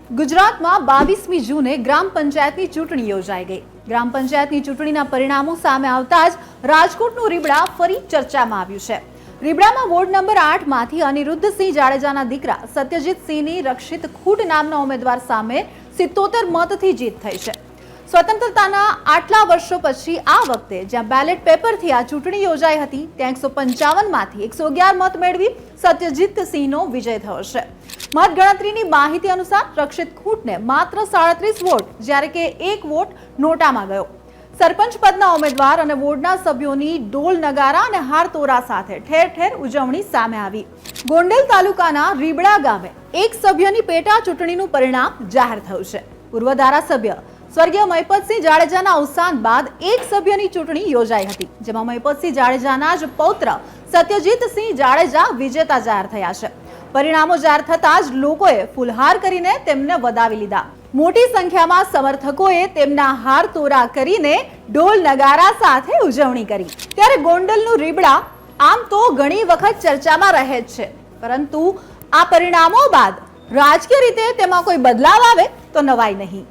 ગુજરાતમાં 22મી જૂને ગ્રામ પંચાયતની ચૂંટણી યોજાઈ ગઈ। ગ્રામ પંચાયતની ચૂંટણીના પરિણામો સામે આવતા જ રાજકોટનું રીબડા ફરી ચર્ચામાં આવ્યું છે। રીબડામાં વોર્ડ નંબર 8 માંથી અનિરુદ્ધસિંહ જાડેજાના દીકરા સત્યજીતસિંહની રક્ષિત ખૂટ નામના ઉમેદવાર સામે 77 મતથી જીત થઈ છે। સ્વતંત્રતાના આટલા વર્ષો પછી આ વખતે જ્યાં બેલેટ પેપરથી આ ચૂંટણી યોજાઈ હતી ત્યાં 155 માંથી 111 મત મેળવી સત્યજીતસિંહનો વિજય થયો છે। મતગણતરીની માહિતી અનુસાર રક્ષિત ખૂટને માત્ર 37 વોટ જ્યારે કે 1 વોટ નોટામાં ગયો। સરપંચ પદના ઉમેદવાર અને વોર્ડના સભ્યોની ઢોલ નગારા અને હારતોરા સાથે ઠેર ઠેર ઉજવણી સામે આવી। ગોંડલ તાલુકાના રીબડા ગામે એક સભ્યની પેટા ચૂંટણીનું પરિણામ જાહેર થયું છે। પૂર્વ ધારાસભ્ય સ્વર્ગીય મહિપતસિંહ જાડેજાના અવસાન બાદ એક સભ્યની ચૂંટણી યોજાઈ હતી, જેમાં મહિપતસિંહ જાડેજાના જ પૌત્ર સત્યજીતસિંહ જાડેજા વિજેતા જાહેર થયા છે। પરિણામો જાહેર થતાં જ લોકોએ ફૂલહાર કરીને તેમને વધાવી લીધા। મોટી સંખ્યામાં સમર્થકોએ તેમના હાર તોરા કરીને ઢોલ નગારા સાથે ઉજવણી કરી। ત્યારે ગોંડલનું રીબડા આમ તો ઘણી વખત ચર્ચામાં રહે જ છે, પરંતુ આ પરિણામો બાદ રાજકીય રીતે તેમાં કોઈ બદલાવ આવે તો નવાઈ નહીં।